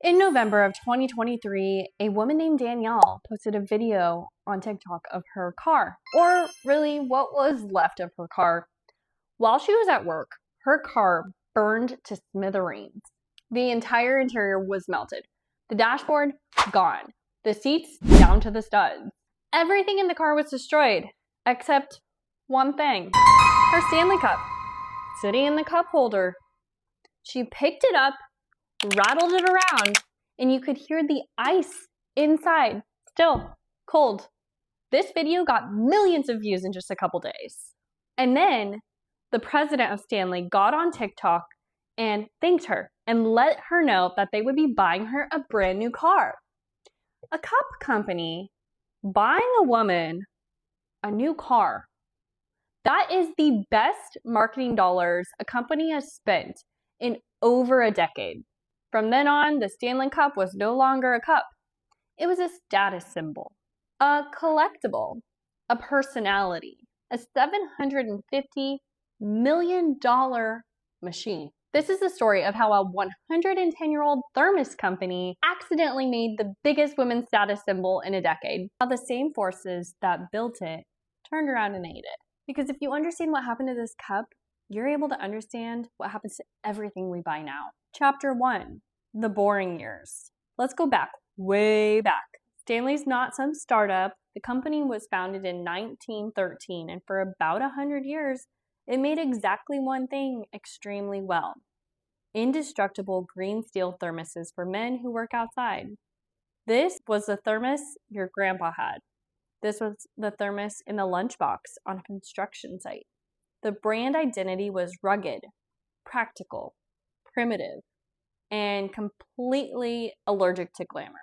In November of 2023, a woman named Danielle posted a video on TikTok of her car, or really what was left of her car. While she was at work, her car burned to smithereens. The entire interior was melted. The dashboard, gone. The seats, down to the studs. Everything in the car was destroyed, except one thing. Her Stanley cup, sitting in the cup holder. She picked it up, rattled it around, and you could hear the ice inside, still cold. This video got millions of views in just a couple days. And then the president of Stanley got on TikTok and thanked her and let her know that they would be buying her a brand new car. A cup company buying a woman a new car. That is the best marketing dollars a company has spent in over a decade. From then on, the Stanley Cup was no longer a cup. It was a status symbol, a collectible, a personality, a $750 million machine. This is the story of how a 110-year-old thermos company accidentally made the biggest women's status symbol in a decade. How the same forces that built it turned around and ate it. Because if you understand what happened to this cup, you're able to understand what happens to everything we buy now. Chapter 1, the boring years. Let's go back, way back. Stanley's not some startup. The company was founded in 1913, and for about 100 years, it made exactly one thing extremely well. Indestructible green steel thermoses for men who work outside. This was the thermos your grandpa had. This was the thermos in the lunchbox on a construction site. The brand identity was rugged, practical, primitive, and completely allergic to glamour.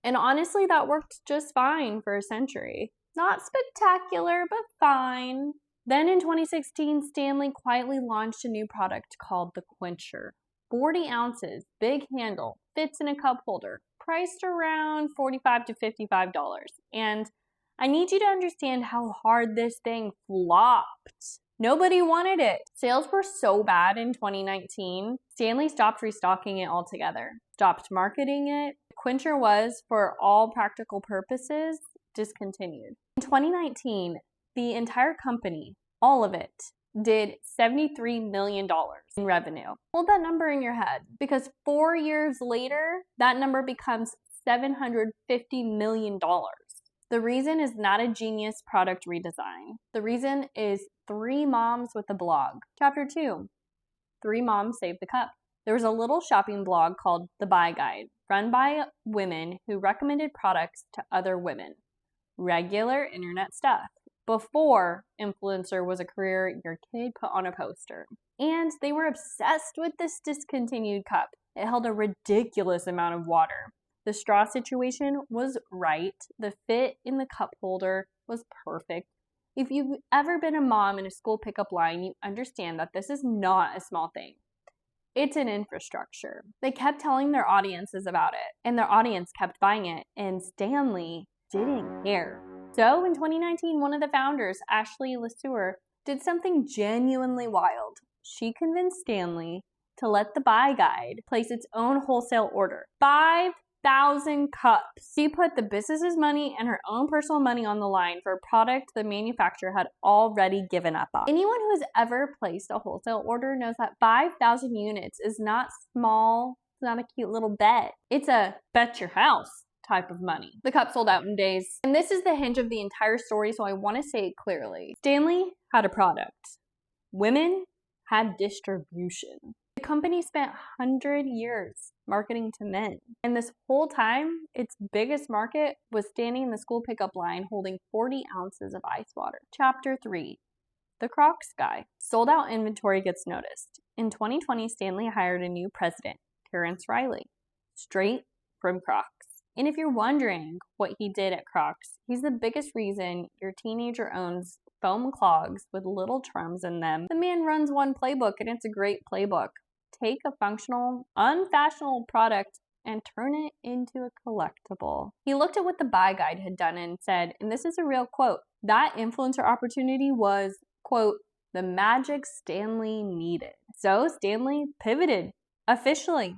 And honestly, that worked just fine for a century. Not spectacular, but fine. Then in 2016, Stanley quietly launched a new product called the Quencher. 40 ounces, big handle, fits in a cup holder, priced around $45 to $55. And I need you to understand how hard this thing flopped. Nobody wanted it. Sales were so bad in 2019, Stanley stopped restocking it altogether, stopped marketing it. Quencher was, for all practical purposes, discontinued. In 2019, the entire company, all of it, did $73 million in revenue. Hold that number in your head, because 4 years later, that number becomes $750 million. The reason is not a genius product redesign. The reason is 3 moms with a blog. Chapter 2, 3 moms saved the cup. There was a little shopping blog called The Buy Guide, run by women who recommended products to other women. Regular internet stuff. Before influencer was a career your kid put on a poster. And they were obsessed with this discontinued cup. It held a ridiculous amount of water. The straw situation was right. The fit in the cup holder was perfect. If you've ever been a mom in a school pickup line, you understand that this is not a small thing. It's an infrastructure. They kept telling their audiences about it, and their audience kept buying it, and Stanley didn't care. So in 2019, one of the founders, Ashley LeSueur, did something genuinely wild. She convinced Stanley to let the Buy Guide place its own wholesale order. 5,000 cups. She put the business's money and her own personal money on the line for a product the manufacturer had already given up on. Anyone who has ever placed a wholesale order knows that 5,000 units is not small. It's not a cute little bet. It's a bet your house type of money. The cup sold out in days. And this is the hinge of the entire story, so I want to say it clearly. Stanley had a product. Women had distribution. The company spent 100 years marketing to men. And this whole time, its biggest market was standing in the school pickup line holding 40 ounces of ice water. Chapter 3, the Crocs guy. Sold out inventory gets noticed. In 2020, Stanley hired a new president, Terrence Riley, straight from Crocs. And if you're wondering what he did at Crocs, he's the biggest reason your teenager owns foam clogs with little trims in them. The man runs one playbook, and it's a great playbook. Take a functional, unfashionable product and turn it into a collectible. He looked at what the Buy Guide had done and said, and this is a real quote, that influencer opportunity was, quote, the magic Stanley needed. So Stanley pivoted officially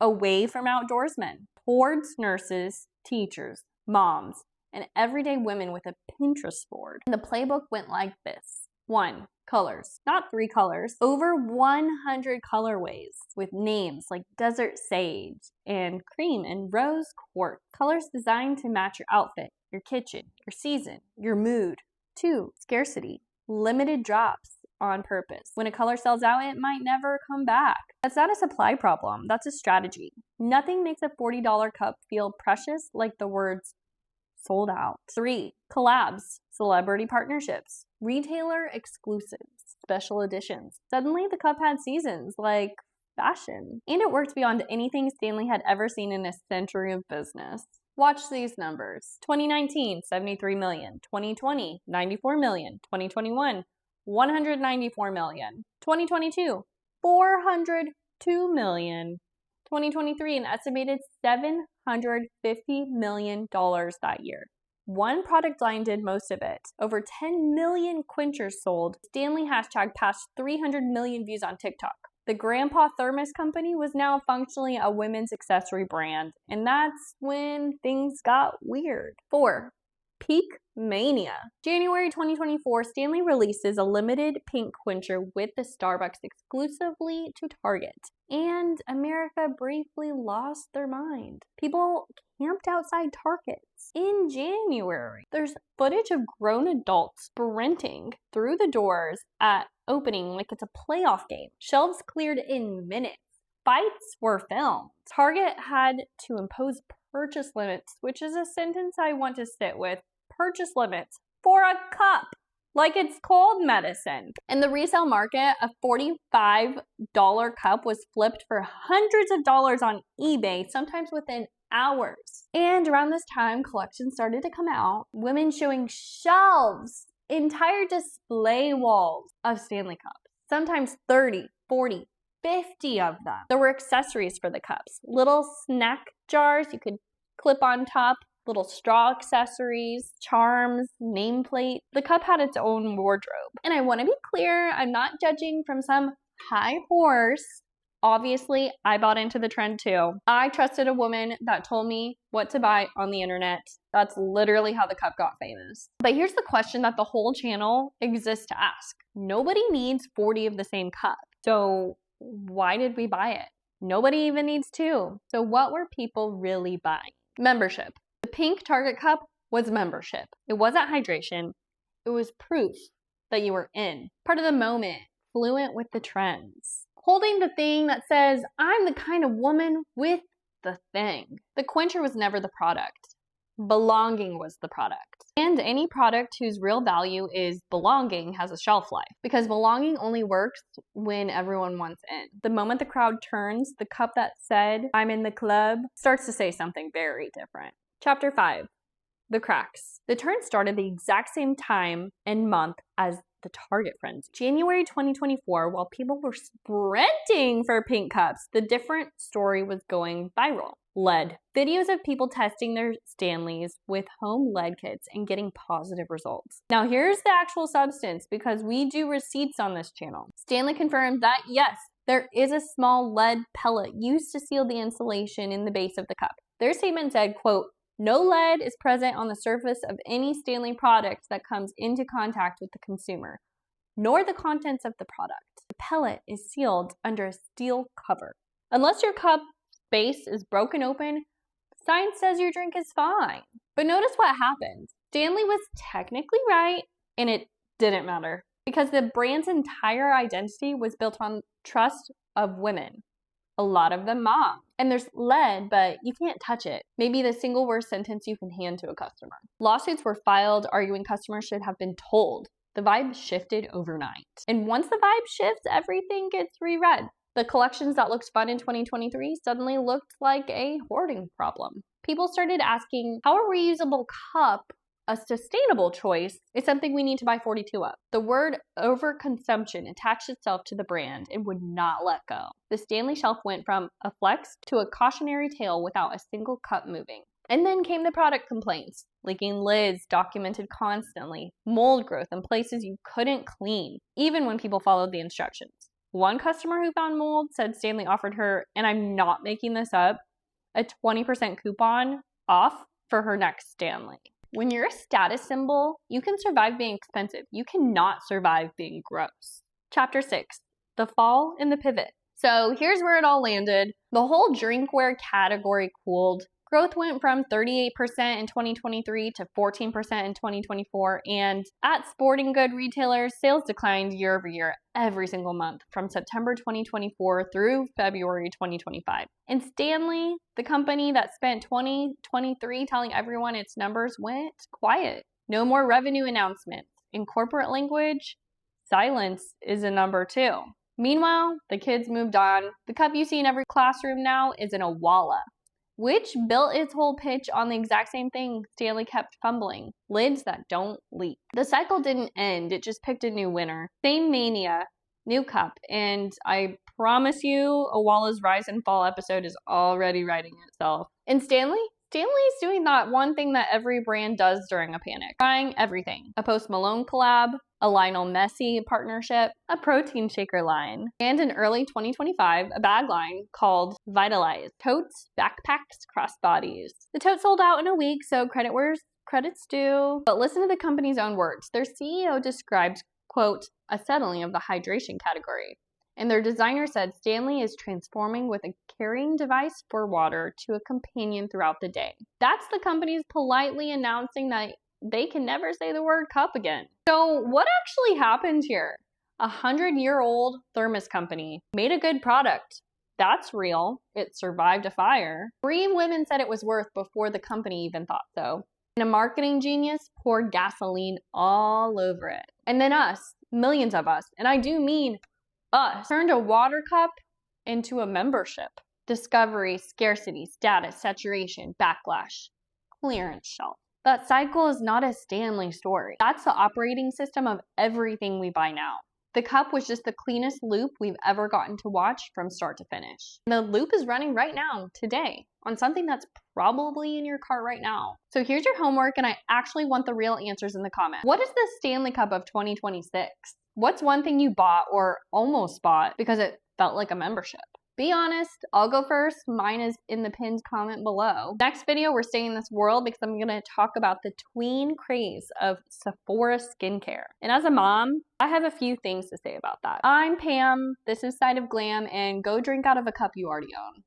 away from outdoorsmen, towards nurses, teachers, moms, and everyday women with a Pinterest board. And the playbook went like this. 1. Colors. Not 3 colors. Over 100 colorways with names like desert sage and cream and rose quartz. Colors designed to match your outfit, your kitchen, your season, your mood. 2. Scarcity. Limited drops on purpose. When a color sells out, it might never come back. That's not a supply problem. That's a strategy. Nothing makes a $40 cup feel precious like the words sold out. 3. Collabs, celebrity partnerships, retailer exclusives, special editions. Suddenly the cup had seasons like fashion. And it worked beyond anything Stanley had ever seen in a century of business. Watch these numbers. 2019, 73 million. 2020, 94 million. 2021, 194 million. 2022, 402 million. 2023, an estimated $750 million that year. One product line did most of it. Over 10 million Quenchers sold. Stanley hashtag passed 300 million views on TikTok. The Grandpa Thermos Company was now functionally a women's accessory brand, and that's when things got weird. 4. Peak mania. January 2024, Stanley releases a limited pink Quencher with the Starbucks exclusively to Target. And America briefly lost their mind. People camped outside Targets in January. There's footage of grown adults sprinting through the doors at opening like it's a playoff game. Shelves cleared in minutes. Fights were filmed. Target had to impose purchase limits, which is a sentence I want to sit with. Purchase limits for a cup, like it's cold medicine. In the resale market, a $45 cup was flipped for hundreds of dollars on eBay, sometimes within hours. And around this time, collections started to come out. Women showing shelves, entire display walls of Stanley cups, sometimes 30, 40, 50 of them. There were accessories for the cups, little snack jars you could clip on top, little straw accessories, charms, nameplate. The cup had its own wardrobe. And I want to be clear, I'm not judging from some high horse. Obviously, I bought into the trend too. I trusted a woman that told me what to buy on the internet. That's literally how the cup got famous. But here's the question that the whole channel exists to ask. Nobody needs 40 of the same cup. So why did we buy it? Nobody even needs 2. So what were people really buying? Membership. The pink Target cup was membership. It wasn't hydration. It was proof that you were in. Part of the moment, fluent with the trends. Holding the thing that says, I'm the kind of woman with the thing. The Quencher was never the product. Belonging was the product. And any product whose real value is belonging has a shelf life, because belonging only works when everyone wants in. The moment the crowd turns, the cup that said, I'm in the club, starts to say something very different. Chapter 5. The Cracks. The turn started the exact same time and month as the Target frenzy. January 2024, while people were sprinting for pink cups, the different story was going viral. Lead. Videos of people testing their Stanleys with home lead kits and getting positive results. Now here's the actual substance, because we do receipts on this channel. Stanley confirmed that yes, there is a small lead pellet used to seal the insulation in the base of the cup. Their statement said, quote, no lead is present on the surface of any Stanley product that comes into contact with the consumer, nor the contents of the product. The pellet is sealed under a steel cover. Unless your cup base is broken open, science says your drink is fine. But notice what happened. Stanley was technically right, and it didn't matter, because the brand's entire identity was built on trust of women. A lot of them moms. And there's lead, but you can't touch it. Maybe the single worst sentence you can hand to a customer. Lawsuits were filed arguing customers should have been told. The vibe shifted overnight. And once the vibe shifts, everything gets reread. The collections that looked fun in 2023 suddenly looked like a hoarding problem. People started asking, how a reusable cup, a sustainable choice, is something we need to buy 42 of. The word overconsumption attached itself to the brand and would not let go. The Stanley shelf went from a flex to a cautionary tale without a single cup moving. And then came the product complaints. Leaking lids documented constantly, mold growth in places you couldn't clean, even when people followed the instructions. One customer who found mold said Stanley offered her, and I'm not making this up, a 20% coupon off for her next Stanley. When you're a status symbol, you can survive being expensive. You cannot survive being gross. Chapter 6, the fall and the pivot. So here's where it all landed. The whole drinkware category cooled. Growth went from 38% in 2023 to 14% in 2024, and at sporting good retailers, sales declined year over year every single month from September 2024 through February 2025. And Stanley, the company that spent 2023 telling everyone its numbers, went quiet. No more revenue announcements. In corporate language, silence is a number 2. Meanwhile, the kids moved on. The cup you see in every classroom now is an Owala, which built its whole pitch on the exact same thing Stanley kept fumbling: lids that don't leak. The cycle didn't end, it just picked a new winner. Same mania, new cup, and I promise you, Owala's rise and fall episode is already writing itself. And Stanley's doing that one thing that every brand does during a panic. Trying everything. A Post Malone collab, a Lionel Messi partnership, a protein shaker line, and in early 2025, a bag line called Vitalize. Totes, backpacks, crossbodies. The tote sold out in a week, so credit where credit's due. But listen to the company's own words. Their CEO described, quote, a settling of the hydration category. And their designer said Stanley is transforming with a carrying device for water to a companion throughout the day. That's the company's politely announcing that they can never say the word cup again. So what actually happened here? A 100-year-old thermos company made a good product. That's real. It survived a fire. 3 women said it was worth before the company even thought so. And a marketing genius poured gasoline all over it. And then us, millions of us, and I do mean us, turned a water cup into a membership. Discovery, scarcity, status, saturation, backlash, clearance shelf. That cycle is not a Stanley story. That's the operating system of everything we buy now. The cup was just the cleanest loop we've ever gotten to watch from start to finish. And the loop is running right now, today, on something that's probably in your cart right now. So here's your homework, and I actually want the real answers in the comments. What is the Stanley Cup of 2026? What's one thing you bought or almost bought because it felt like a membership? Be honest, I'll go first. Mine is in the pinned comment below. Next video, we're staying in this world because I'm gonna talk about the tween craze of Sephora skincare. And as a mom, I have a few things to say about that. I'm Pam, this is Side of Glam, and go drink out of a cup you already own.